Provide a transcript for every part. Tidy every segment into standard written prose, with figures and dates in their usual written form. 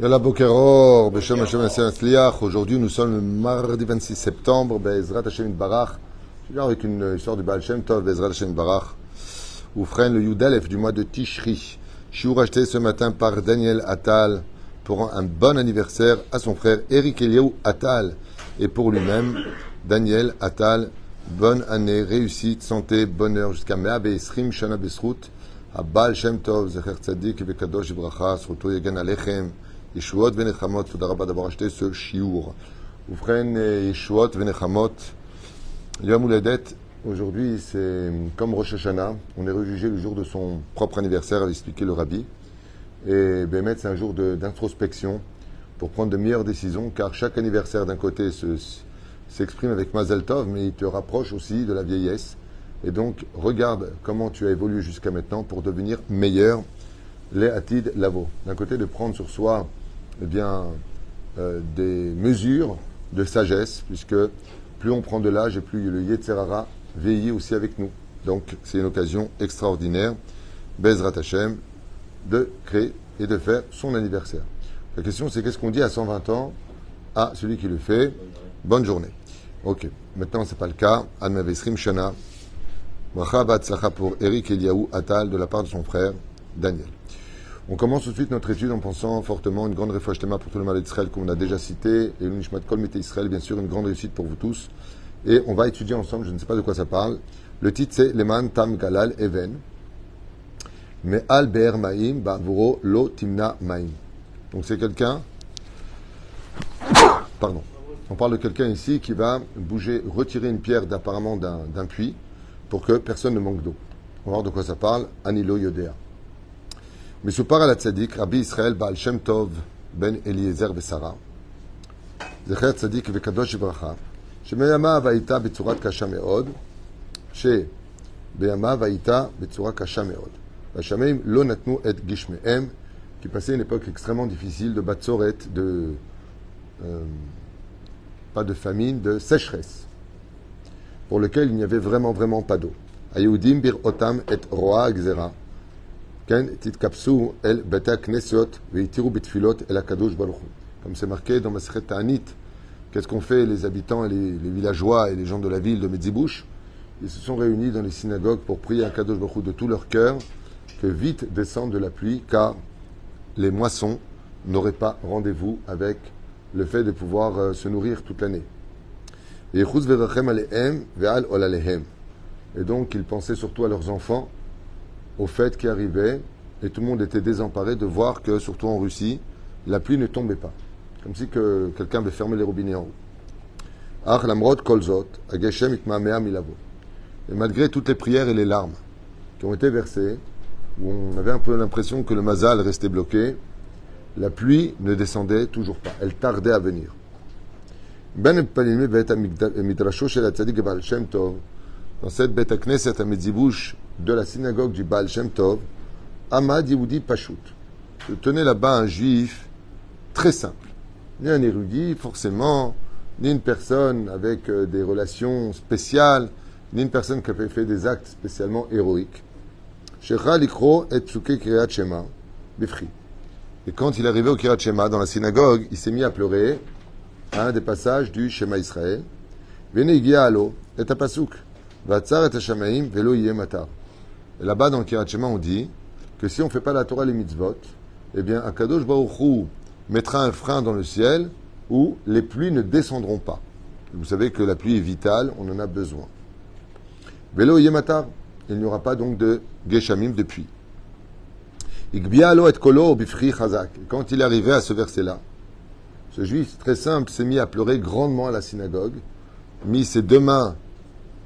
Yalla Bokeror, Beshem Hashem Sliach. Aujourd'hui, nous sommes le mardi 26 septembre, Be'ezrat Hashem Barach. Je viens avec une histoire du Baal Shem Tov, Be'ezrat Hashem Barach. Oufren, le Yudalef du mois de Tishri. Shiur acheté ce matin par Daniel Attal pour un bon anniversaire à son frère Eric Eliaou Attal. Et pour lui-même, Daniel Attal, bonne année, réussite, santé, bonheur jusqu'à Mea Be'esrim Shana Besrut. Baal Shem Tov, Zecher Tzadik, Bekadosh Ibracha, Sruto Yegan Alechem. Yeshuot Venechamot, Toda Rabba d'avoir acheté ce chiour. Oufren Yeshuot Venechamot. Yom Houledet, aujourd'hui c'est comme Rosh Hashanah, on est rejugé le jour de son propre anniversaire, avait expliqué le Rabbi. Et Bémet, c'est un jour d'introspection pour prendre de meilleures décisions, car chaque anniversaire d'un côté s'exprime avec Mazel Tov, mais il te rapproche aussi de la vieillesse. Et donc, regarde comment tu as évolué jusqu'à maintenant pour devenir meilleur. Les Atid Lavo. D'un côté, de prendre sur soi des mesures de sagesse, puisque plus on prend de l'âge et plus le Yetzerara vieillit aussi avec nous. Donc, c'est une occasion extraordinaire, Bezrat Hashem, de créer et de faire son anniversaire. La question, c'est qu'est-ce qu'on dit à 120 ans à celui qui le fait? Bonne journée. Ok. Maintenant, c'est pas le cas. Admavesrim Shana. Bracha Batzlacha pour Eric Eliaou Attal de la part de son frère Daniel. On commence tout de suite notre étude en pensant fortement une grande refouach tema pour tout le mal d'Israël qu'on a déjà cité, et l'Unishmat Kol Mete Israël, bien sûr, une grande réussite pour vous tous. Et on va étudier ensemble, je ne sais pas de quoi ça parle. Le titre c'est Leman Tam Galal Even, Me'al Be'er Ma'im Ba'avuro Lo Timna Ma'im. Donc c'est quelqu'un, pardon, on parle de quelqu'un ici qui va bouger, retirer une pierre apparemment d'un puits pour que personne ne manque d'eau. On va voir de quoi ça parle, Anilo Yodea. מסופר על הצדיק, רבי ישראל בעל שם טוב בן אליעזר ושרה, זכר צדיק וקדוש לברכה, שבימיו הייתה בצורה קשה מאוד, והשמיים לא נתנו את גשמיהם, qui passait une époque extrêmement difficile de batzoret, pas de famine, de sécheresse, pour lequel il n'y avait vraiment pas d'eau. היהודים בראותם את רוע הגזרה, comme c'est marqué dans Masechet Ta'anit, qu'est-ce qu'ont fait les habitants et les villageois et les gens de la ville de Medzibouch? Ils se sont réunis dans les synagogues pour prier à Kadosh Baruch Hu de tout leur cœur que vite descende de la pluie, car les moissons n'auraient pas rendez-vous avec le fait de pouvoir se nourrir toute l'année. Et donc ils pensaient surtout à leurs enfants, au fait qui arrivait, et tout le monde était désemparé de voir que, surtout en Russie, la pluie ne tombait pas. Comme si que quelqu'un avait fermé les robinets en haut. Et malgré toutes les prières et les larmes qui ont été versées, où on avait un peu l'impression que le mazal restait bloqué, la pluie ne descendait toujours pas. Elle tardait à venir. Dans cette Beth Knesset à Medzibouch de la synagogue du Baal Shem Tov, Ahmad Yehudi Pachout. Se tenait là-bas un juif très simple. Ni un érudit, forcément, ni une personne avec des relations spéciales, ni une personne qui avait fait des actes spécialement héroïques. Shecha likro et psuke Kriyat Shema bifri. Et quand il est arrivé au Kriyat Shema, dans la synagogue, il s'est mis à pleurer à un des passages du Shema Israël. Vene igia alo et apasuk. Et là-bas, dans le Kriyat Shema, on dit que si on ne fait pas la Torah et les mitzvot, eh bien, Akadosh Baruch Hu mettra un frein dans le ciel où les pluies ne descendront pas. Vous savez que la pluie est vitale, on en a besoin. Velo yematar, il n'y aura pas donc de geshamim de pluie. Igbialo et kolo bifri chazak. Quand il est arrivé à ce verset-là, ce juif très simple s'est mis à pleurer grandement à la synagogue, mis ses deux mains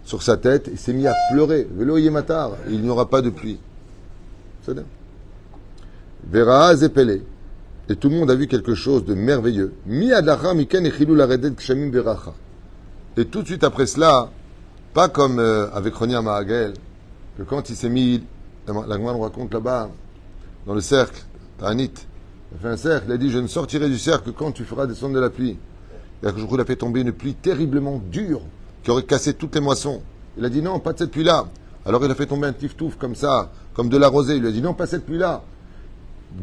sur sa tête, il s'est mis à pleurer. Velo yematar, il n'y aura pas de pluie. C'est bien. Vera zepele. Et tout le monde a vu quelque chose de merveilleux. Mi adlacha miken echilou laredet kshamim veracha. Et tout de suite après cela, pas comme avec Ronia Mahagel, que quand il s'est mis, la Gemara nous raconte là-bas, dans le cercle, Ta'anit, il a fait un cercle, il a dit, je ne sortirai du cercle que quand tu feras descendre de la pluie. Et il a fait tomber une pluie terriblement dure, qui aurait cassé toutes les moissons. Il a dit non, pas de cette pluie-là. Alors il a fait tomber un tiftouf comme ça, comme de la rosée. Il lui a dit non, pas cette pluie-là.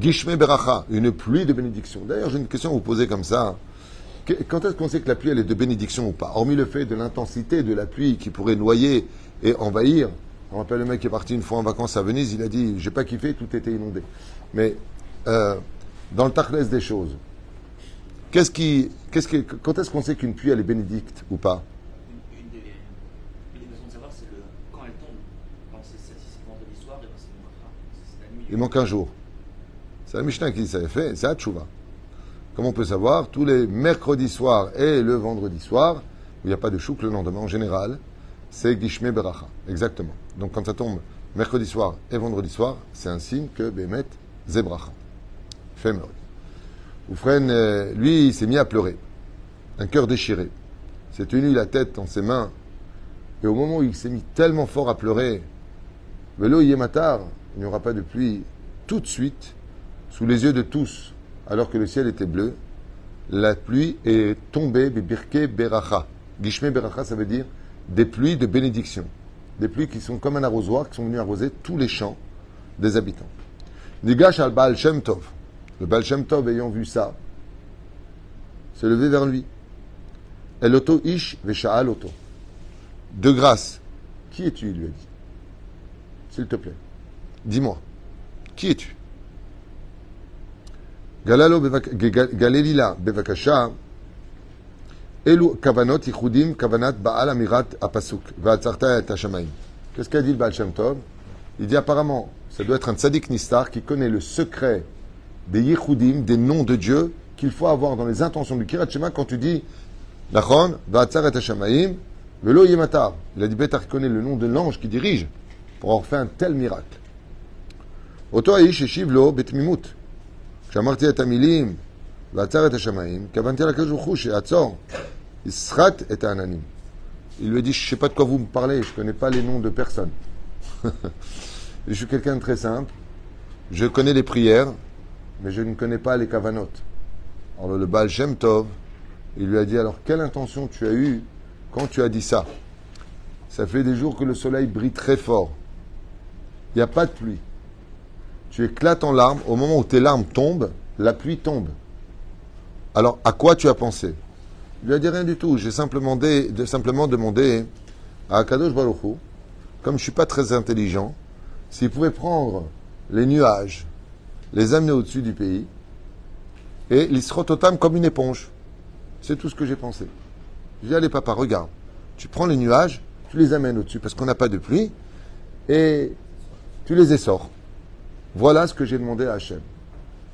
Gishme beracha, une pluie de bénédiction. D'ailleurs, j'ai une question à vous poser comme ça. Quand est-ce qu'on sait que la pluie, elle est de bénédiction ou pas? Hormis le fait de l'intensité de la pluie qui pourrait noyer et envahir. On rappelle le mec qui est parti une fois en vacances à Venise, il a dit, j'ai pas kiffé, tout était inondé. Mais dans le tachlès des choses, quand est-ce qu'on sait qu'une pluie, elle est bénédicte ou pas? Une des façons de savoir, c'est quand elle tombe. Quand c'est vendredi soir, et ben c'est le bracha. C'est la nuit. Il manque un jour. C'est la Mishnah qui s'avait fait, c'est Hatchouva. Comme on peut savoir, tous les mercredis soirs et le vendredi soir, où il n'y a pas de chouk le lendemain en général, c'est Gishme Beracha. Exactement. Donc quand ça tombe mercredi soir et vendredi soir, c'est un signe que Bémet Zebracha. Fait meurtre. Oufren, lui, il s'est mis à pleurer. Un cœur déchiré. Il s'est tenu la tête dans ses mains. Et au moment où il s'est mis tellement fort à pleurer, Velo Yematar, il n'y aura pas de pluie, tout de suite, sous les yeux de tous, alors que le ciel était bleu, la pluie est tombée, Birke Beracha. Gishme Beracha, ça veut dire des pluies de bénédiction. Des pluies qui sont comme un arrosoir, qui sont venues arroser tous les champs des habitants. Nigash al Baal Shem Tov. Le Baal Shem Tov, ayant vu ça, s'est levé vers lui. El Oto Ish Vesha'al Oto. De grâce, qui es-tu, il lui a dit. S'il te plaît, dis-moi, qui es-tu? Galelila bevakasha elu kavanot yichudim kavanat baal amirat apasuk va'atzarta et hashamayim. Qu'est-ce qu'a dit le Baal Shem Tov? Il dit apparemment, ça doit être un tzaddik nistar qui connaît le secret des yichudim, des noms de Dieu qu'il faut avoir dans les intentions du Kirat Shema quand tu dis Nachon va'atzar et hashamayim velo yematar. Il a dit Betar connaît le nom de l'ange qui dirige pour avoir fait un tel miracle. Oto aish eshiv lo betmimut. כשאמרתי את המילים ועצר את השמיים, כוונתי לקדוש ברוך הוא שיעצור, יסחט את העננים. Il lui a dit, je ne sais pas de quoi vous me parlez, je ne connais pas les noms de personne. Je suis quelqu'un de très simple, je connais les prières, mais je ne connais pas les kavanot. Alors le Baal Shem Tov, il lui a dit, alors quelle intention tu as eue quand tu as dit ça? Ça fait des jours que le soleil brille très fort. Il n'y a pas de pluie. Tu éclates en larmes, au moment où tes larmes tombent, la pluie tombe. Alors, à quoi tu as pensé? Il lui a dit rien du tout. J'ai simplement demandé à Akadosh Baruch Hu, comme je ne suis pas très intelligent, s'il pouvait prendre les nuages, les amener au-dessus du pays, et l'isrototam comme une éponge. C'est tout ce que j'ai pensé. J'ai dit, allez papa, regarde, tu prends les nuages, tu les amènes au-dessus, parce qu'on n'a pas de pluie, et tu les essors. Voilà ce que j'ai demandé à Hachem.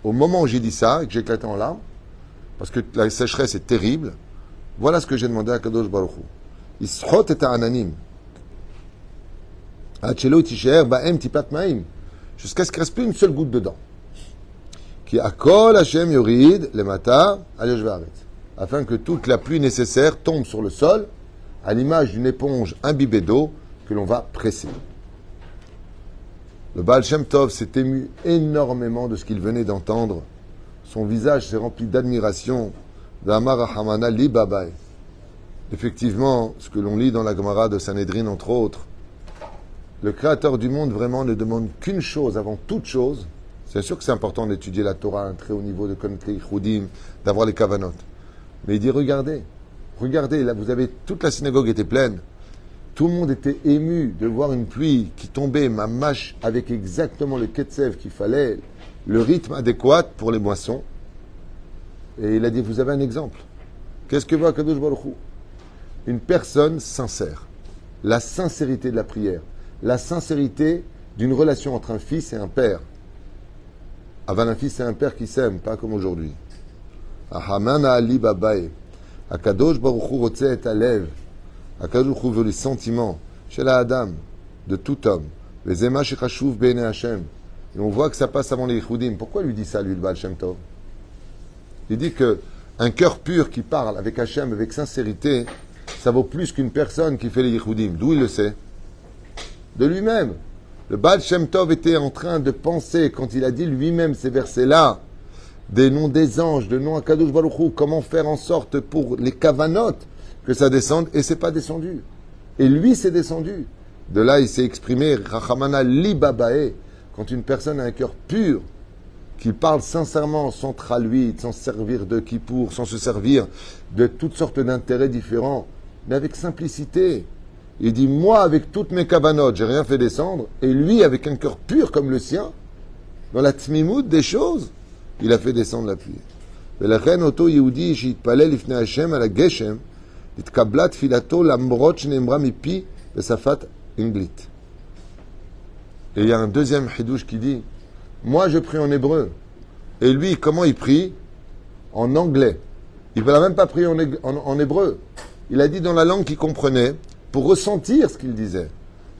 Au moment où j'ai dit ça, et que j'ai éclaté en larmes, parce que la sécheresse est terrible, voilà ce que j'ai demandé à Kadosh Baruch Hu. Ischot et ananim. Hachelo tisher ba'em tipat ma'im. Jusqu'à ce qu'il ne reste plus une seule goutte dedans. Qui akol Hachem yorid lemata al yoshvaret. Afin que toute la pluie nécessaire tombe sur le sol, à l'image d'une éponge imbibée d'eau que l'on va presser. Le Baal Shem Tov s'est ému énormément de ce qu'il venait d'entendre. Son visage s'est rempli d'admiration. Effectivement, ce que l'on lit dans la Gemara de Sanhedrin, entre autres, le Créateur du monde vraiment ne demande qu'une chose avant toute chose. C'est sûr que c'est important d'étudier la Torah à un très haut niveau, de connaître les Yichudim, d'avoir les Kavanot. Mais il dit, regardez, là, vous avez, toute la synagogue était pleine. Tout le monde était ému de voir une pluie qui tombait, mamash, avec exactement le ketsev qu'il fallait, le rythme adéquat pour les moissons. Et il a dit, vous avez un exemple. Qu'est-ce que voit Kadosh Baruch Hu? Une personne sincère. La sincérité de la prière. La sincérité d'une relation entre un fils et un père. Avant un fils et un père qui s'aiment, pas comme aujourd'hui. Ahamana Ali Babae. Akadosh Baruch Hu rotze et alev. Akadosh Baruch Hu veut les sentiments chez la Adam, de tout homme. Les Ema Shechashuv Bene Hashem. Et on voit que ça passe avant les Yichudim. Pourquoi lui dit ça, lui, le Baal Shem Tov? Il dit que un cœur pur qui parle avec Hashem, avec sincérité, ça vaut plus qu'une personne qui fait les Yichudim. D'où il le sait? De lui-même. Le Baal Shem Tov était en train de penser, quand il a dit lui-même ces versets-là, des noms des anges, de noms à Kadosh Baruch Hu, comment faire en sorte pour les kavanot que ça descende, et c'est pas descendu. Et lui, c'est descendu. De là, il s'est exprimé, Rachamana li babae, quand une personne a un cœur pur, qui parle sincèrement, sans traluit, sans se servir de kippour, sans se servir de toutes sortes d'intérêts différents, mais avec simplicité. Il dit, moi, avec toutes mes kavanotes, j'ai rien fait descendre, et lui, avec un cœur pur comme le sien, dans la tmimout des choses, il a fait descendre la pluie. ולכן אותו יהודי שהתפלל לפני השם על הגשם, התקבלה תפילתו למרות שנאמרה מפי בשפת אנגלית. Et il y a un deuxième chidouche qui dit, moi je prie en hébreu. Et lui, comment il prie? En anglais. Il ne l'a même pas prié en hébreu. Il a dit dans la langue qu'il comprenait, pour ressentir ce qu'il disait.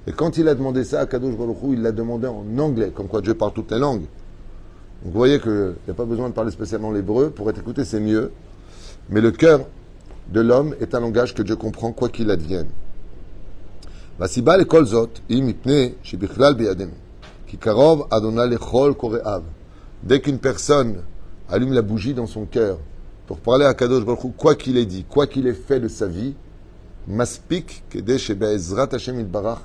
Et quand il a demandé ça à Kadosh Baruch Hu, il l'a demandé en anglais, comme quoi Dieu parle toutes les langues. Donc vous voyez qu'il n'y a pas besoin de parler spécialement l'hébreu, pour être écouté c'est mieux. Mais le cœur de l'homme est un langage que Dieu comprend, quoi qu'il advienne. והסיבה לכל זאת היא מפני שבכלל בידינו. כי קרוב אדוני לכל קוראיו. Dès qu'une personne allume la bougie dans son cœur pour parler à Kadosh Baruch Hu, quoi qu'il ait dit, quoi qu'il ait fait de sa vie, maspik kede shebe'ezrat Hashem itbarach,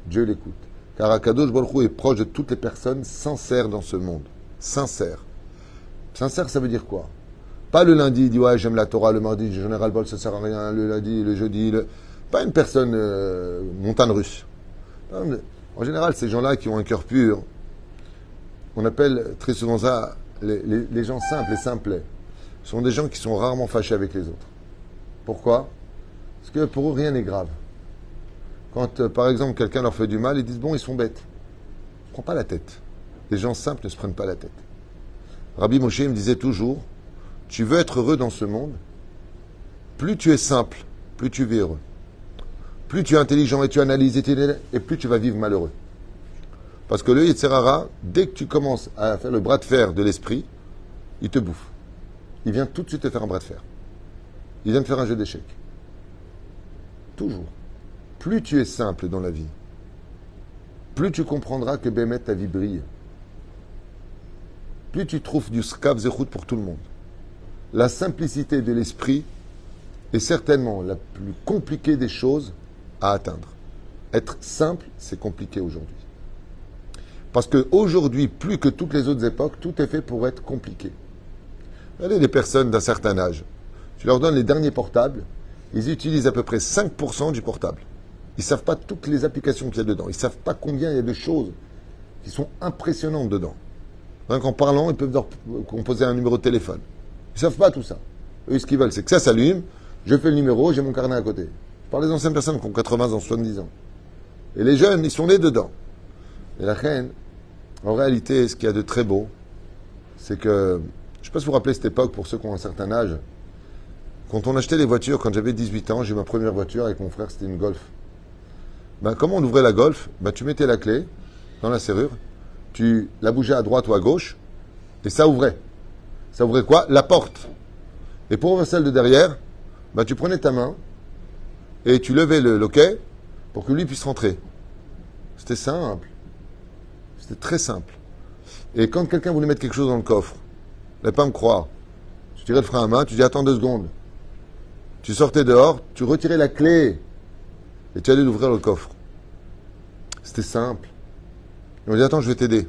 Dieu l'écoute. Car Akadosh Baruch Hu est proche de toutes les personnes sincères dans ce monde. Sincère. Sincère, ça veut dire quoi? Pas le lundi, il dit ouais, j'aime la Torah, le mardi, j'en ai ras-le-bol, ça sert à rien, le lundi, le jeudi, pas une personne montagne russe. En général, ces gens-là qui ont un cœur pur, on appelle très souvent ça les gens simples, les simplets. Ce sont des gens qui sont rarement fâchés avec les autres. Pourquoi? Parce que pour eux, rien n'est grave. Quand, par exemple, quelqu'un leur fait du mal, ils disent bon, ils sont bêtes. Ne prends pas la tête. Les gens simples ne se prennent pas la tête. Rabbi Moshe me disait toujours, tu veux être heureux dans ce monde, plus tu es simple, plus tu vis heureux. Plus tu es intelligent et tu analyses et plus tu vas vivre malheureux. Parce que le Yetzer Hara, dès que tu commences à faire le bras de fer de l'esprit, il te bouffe. Il vient tout de suite te faire un bras de fer. Il vient te faire un jeu d'échecs. Toujours. Plus tu es simple dans la vie, plus tu comprendras que Bémet, ta vie brille. Plus tu trouves du skav zechut pour tout le monde. La simplicité de l'esprit est certainement la plus compliquée des choses à atteindre. Être simple, c'est compliqué aujourd'hui. Parce qu'aujourd'hui, plus que toutes les autres époques, tout est fait pour être compliqué. Regardez les personnes d'un certain âge. Tu leur donnes les derniers portables, ils utilisent à peu près 5% du portable. Ils ne savent pas toutes les applications qu'il y a dedans. Ils ne savent pas combien il y a de choses qui sont impressionnantes dedans. Rien qu'en parlant, ils peuvent leur composer un numéro de téléphone. Ils ne savent pas tout ça. Eux, ce qu'ils veulent, c'est que ça s'allume, je fais le numéro, j'ai mon carnet à côté. Je parle des anciennes personnes qui ont 80 ans, 70 ans. Et les jeunes, ils sont nés dedans. Et la reine, en réalité, ce qu'il y a de très beau, c'est que, je ne sais pas si vous vous rappelez cette époque, pour ceux qui ont un certain âge, quand on achetait les voitures, quand j'avais 18 ans, j'ai eu ma première voiture avec mon frère, c'était une Golf. Ben, comment on ouvrait la Golf? Ben, tu mettais la clé dans la serrure, tu la bougeais à droite ou à gauche, et ça ouvrait. Ça ouvrait quoi? La porte. Et pour ouvrir celle de derrière, ben, tu prenais ta main, et tu levais le loquet pour que lui puisse rentrer. C'était simple. C'était très simple. Et quand quelqu'un voulait mettre quelque chose dans le coffre, il n'allait pas me croire. Tu tirais le frein à main, tu dis attends 2 secondes. Tu sortais dehors, tu retirais la clé et tu allais l'ouvrir le coffre. C'était simple. Et on dit attends, je vais t'aider.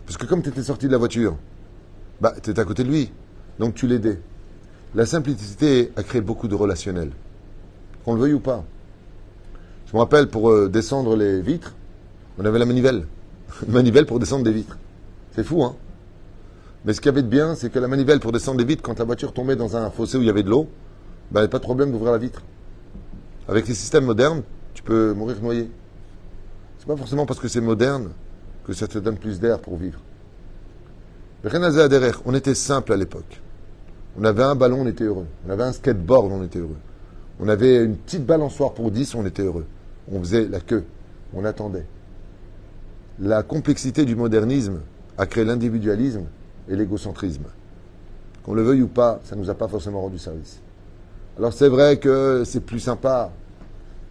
Parce que comme tu étais sorti de la voiture, bah, tu étais à côté de lui. Donc tu l'aidais. La simplicité a créé beaucoup de relationnel. Qu'on le veuille ou pas. Je me rappelle, pour descendre les vitres, on avait la manivelle. Une manivelle pour descendre des vitres. C'est fou, hein? Mais ce qu'il y avait de bien, c'est que la manivelle pour descendre des vitres, quand la voiture tombait dans un fossé où il y avait de l'eau, ben, il n'y avait pas de problème d'ouvrir la vitre. Avec les systèmes modernes, tu peux mourir noyé. C'est pas forcément parce que c'est moderne que ça te donne plus d'air pour vivre. On était simple à l'époque. On avait un ballon, on était heureux. On avait un skateboard, on était heureux. On avait une petite balançoire pour 10, on était heureux. On faisait la queue. On attendait. La complexité du modernisme a créé l'individualisme et l'égocentrisme. Qu'on le veuille ou pas, ça ne nous a pas forcément rendu service. Alors c'est vrai que c'est plus sympa,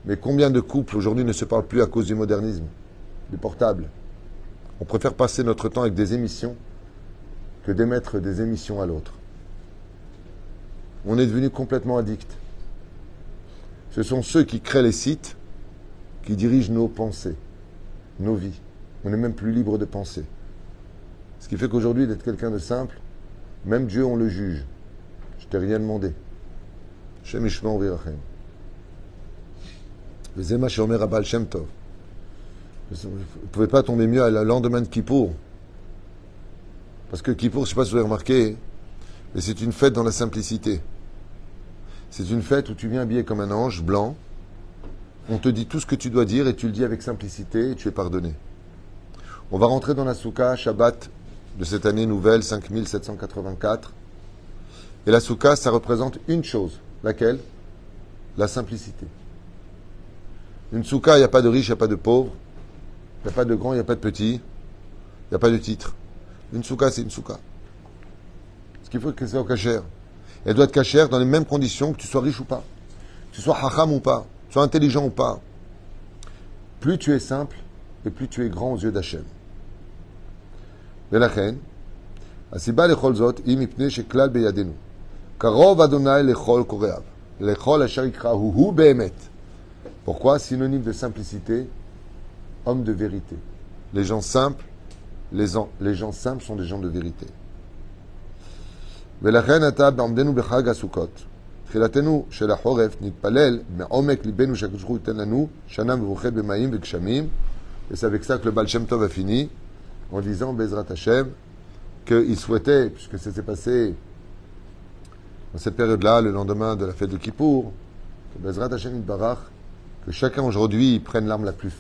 mais combien de couples aujourd'hui ne se parlent plus à cause du modernisme, du portable? On préfère passer notre temps avec des émissions que d'émettre des émissions à l'autre. On est devenu complètement addict. Ce sont ceux qui créent les sites qui dirigent nos pensées, nos vies. On n'est même plus libre de penser. Ce qui fait qu'aujourd'hui, d'être quelqu'un de simple, même Dieu, on le juge. Je t'ai rien demandé. Shem Ishma Uvirachem. Vezema Shomer Abal Shem Tov. Vous ne pouvez pas tomber mieux à le lendemain de Kippour. Parce que Kippour, je ne sais pas si vous avez remarqué, mais c'est une fête dans la simplicité. C'est une fête où tu viens habillé comme un ange blanc. On te dit tout ce que tu dois dire et tu le dis avec simplicité et tu es pardonné. On va rentrer dans la Souka, Shabbat de cette année nouvelle, 5784. Et la Souka, ça représente une chose. Laquelle? La simplicité. Une Souka, il n'y a pas de riche, il n'y a pas de pauvre. Il n'y a pas de grand, il n'y a pas de petit. Il n'y a pas de titre. Une Souka, c'est une Souka. Ce qu'il faut que c'est au cachère. Elle doit être cachère dans les mêmes conditions que tu sois riche ou pas. Que tu sois hacham ou pas. Que tu sois intelligent ou pas. Plus tu es simple, et plus tu es grand aux yeux d'Hachem. ולכן, הסיבה לכל זאת היא מפני שכלל בידינו. קרוב אדוני לכל קוראיו. לכל אשר יקראו הוא באמת. Pourquoi? Synonyme de simplicité, homme de vérité. Les gens simples, les gens simples sont des gens de vérité. ולכן עתה בעומדנו בחג הסוכות, תחילתנו של החורף, נתפלל מעומק ליבנו שהקדוש ברוך הוא ייתן לנו שנה מבורכת במים וגשמים. Et c'est avec ça que le Baal Shem Tov a fini, en disant, Bezrat Hashem, qu'il souhaitait, puisque ça s'est passé dans cette période-là, le lendemain de la fête de Kippour, que Bezrat Hashem Yitbarach, que chacun aujourd'hui prenne l'arme la plus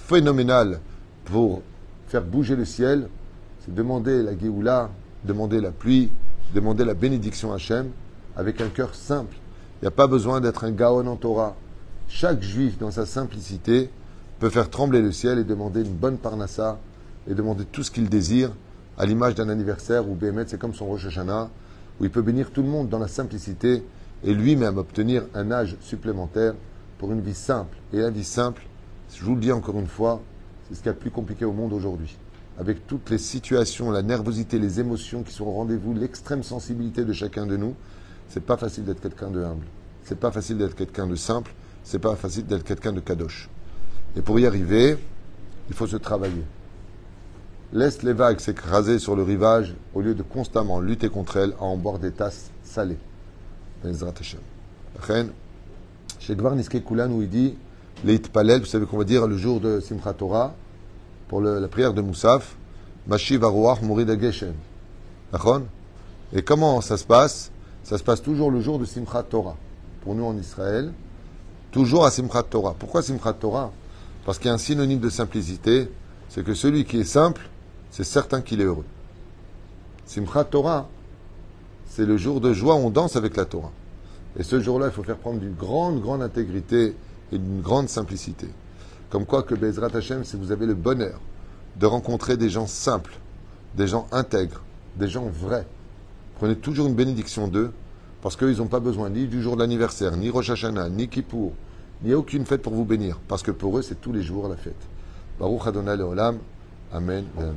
phénoménale pour faire bouger le ciel, c'est demander la Géoula, demander la pluie, demander la bénédiction à Hashem, avec un cœur simple. Il n'y a pas besoin d'être un Gaon en Torah. Chaque juif, dans sa simplicité, peut faire trembler le ciel et demander une bonne parnassa et demander tout ce qu'il désire à l'image d'un anniversaire où Béhémet, c'est comme son Rosh Hashanah, où il peut bénir tout le monde dans la simplicité et lui-même obtenir un âge supplémentaire pour une vie simple. Et la vie simple, je vous le dis encore une fois, c'est ce qu'il y a de plus compliqué au monde aujourd'hui. Avec toutes les situations, la nervosité, les émotions qui sont au rendez-vous, l'extrême sensibilité de chacun de nous, c'est pas facile d'être quelqu'un de humble. C'est pas facile d'être quelqu'un de simple. C'est pas facile d'être quelqu'un de kadosh. Et pour y arriver, il faut se travailler. Laisse les vagues s'écraser sur le rivage au lieu de constamment lutter contre elles à en boire des tasses salées. Bezrat Hashem. Chez Gvar Niske Kulan, où il dit Leit Palel, vous savez qu'on va dire le jour de Simchat Torah, pour la prière de Moussaf, Mashiv Aruach Mourid Ageshem. Et comment ça se passe? Ça se passe toujours le jour de Simchat Torah. Pour nous en Israël, toujours à Simchat Torah. Pourquoi Simchat Torah? Parce qu'il y a un synonyme de simplicité, c'est que celui qui est simple, c'est certain qu'il est heureux. Simchat Torah, c'est le jour de joie où on danse avec la Torah. Et ce jour-là, il faut faire prendre d'une grande intégrité et d'une grande simplicité. Comme quoi que Bezrat Hashem, si vous avez le bonheur de rencontrer des gens simples, des gens intègres, des gens vrais, prenez toujours une bénédiction d'eux, parce qu'ils n'ont pas besoin ni du jour de l'anniversaire, ni Rosh Hashanah, ni Kippour. Il n'y a aucune fête pour vous bénir, parce que pour eux, c'est tous les jours la fête. Baruch Adonai Leolam. Amen et Amen.